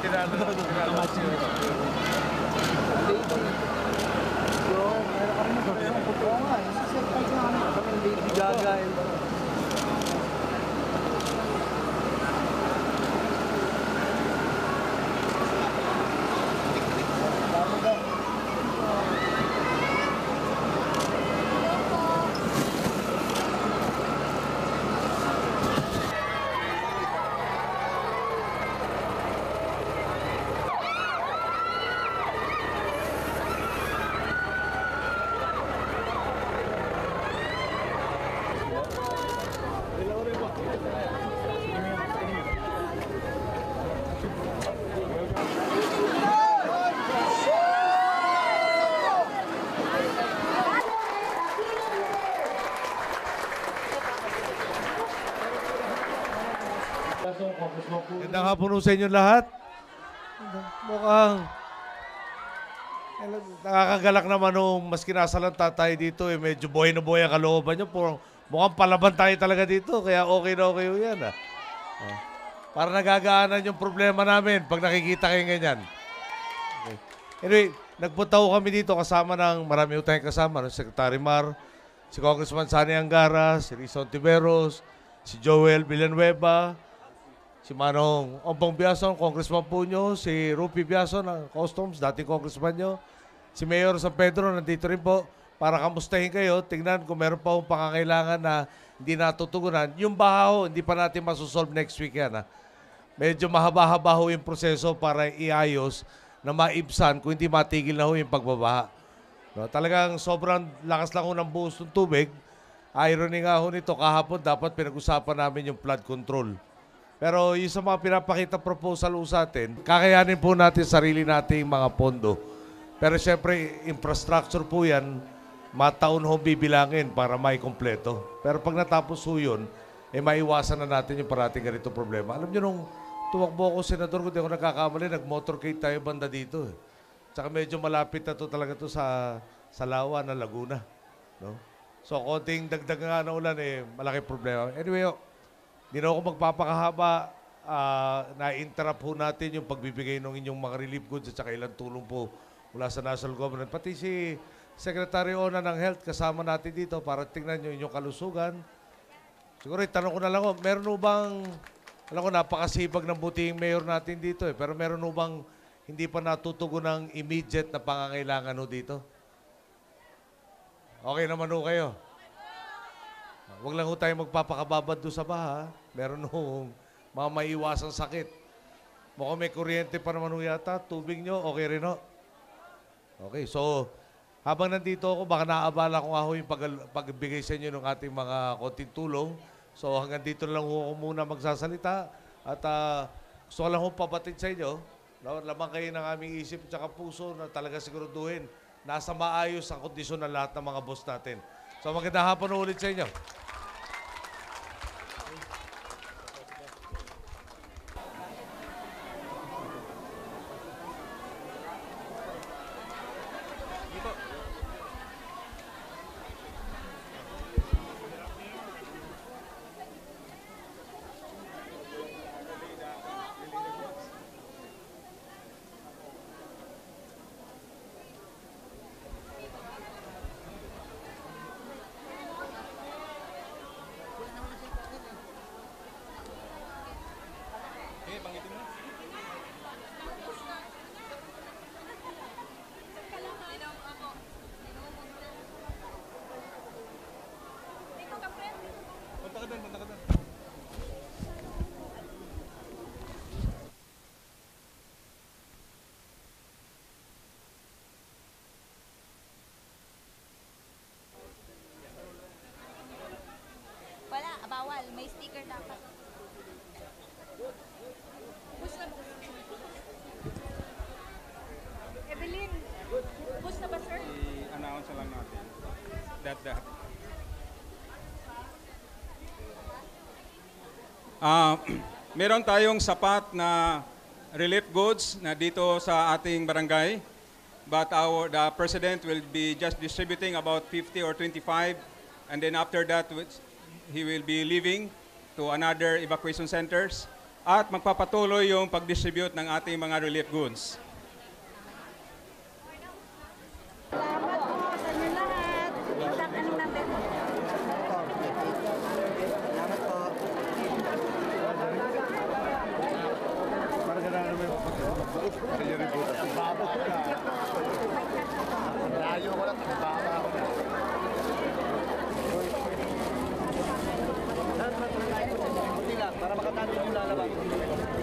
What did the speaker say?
tinalo. Gandang hapon sa inyo lahat. Mukhang nakakagalak naman nung maski nasa lang tayo dito medyo buhay na buhay ang kalooban nyo. Mukhang palaban tayo talaga dito kaya okay na okay yan Para nagagaanan yung problema namin pag nakikita kayo ganyan. Okay. Anyway, nagpunta ko kami dito kasama ng marami tayong kasama. Secretary Mar, si Congressman Sani Angara, si Rizon Tiveros, si Joel Villanueva, si Manong Ompong Biason, Congressman po nyo, si Rupi Biason ng Customs, dating Congressman nyo, si Mayor San Pedro, nandito rin po para kamustahin kayo, tingnan kung meron pa akong pangangailangan na hindi natutugunan. Yung baho, hindi pa natin masusolve next week yan. Medyo mahaba-haba ho yung proseso para iayos na maibsan kung hindi matigil na ho yung pagbabaha. No, talagang sobrang lakas lang ho ng buhos ng tubig. Irony nga ho nito, kahapon dapat pinag-usapan namin yung flood control. Pero yung sa mga pinapakita proposal sa atin, kakayanin po natin sarili nating mga pondo. Pero siyempre, infrastructure po yan, mataon ho bibilangin para may kompleto. Pero pag natapos ho yun, maiwasan na natin yung parating ganito problema. Alam nyo, nung tumakbo ako, senador, kung di ako nagkakamali, nag-motorcade tayo banda dito. Tsaka medyo malapit na to talaga to sa Lawa na Laguna. No? So, konting dagdag nga na ulan, malaki problema. Anyway, di na ako magpapakahaba. Na-interrupt po natin yung pagbibigay ng inyong mga relief goods at saka ilang tulong po mula sa national government. Pati si Secretary Ona ng Health kasama natin dito para tingnan nyo inyong kalusugan. Siguro itanong ko na lang, meron ho bang, alam ko napakasibag ng buting mayor natin dito pero meron ho bang hindi pa natutugon ng immediate na pangangailangan ho dito? Okay naman ho kayo? Huwag lang ho tayo magpapakababad doon sa baha. Meron ho mga maiwasang sakit. Mukhang may kuryente pa naman ho yata. Tubig nyo, okay rin ho? Okay, so habang nandito ako, baka naabala ko nga ho yung pagbigay sa inyo ng ating mga konting tulong. So hanggang dito lang ho ako muna magsasalita. At gusto ko lang ho pabatid sa inyo. Lamang kayo ng aming isip at puso na talaga siguraduhin nasa maayos ang kondisyon ng lahat ng mga boss natin. So magandang hapon ulit sa inyo. Bawal, may sticker dapat. Evelyn, bus na ba, sir? I-announce lang natin that meron tayong sapat na relief goods na dito sa ating barangay, but the President will be just distributing about 50 or 25, and then after that, he will be leaving to another evacuation centers. at magpapatuloy yung pag-distribute ng ating mga relief goods. Salamat po sa inyo lahat. Exact anong number mo? Salamat po. Parang gano'n naman yung kanya rin po. Layo ko lang, baba ako na. Buti lang, para makatapos yung lalabas.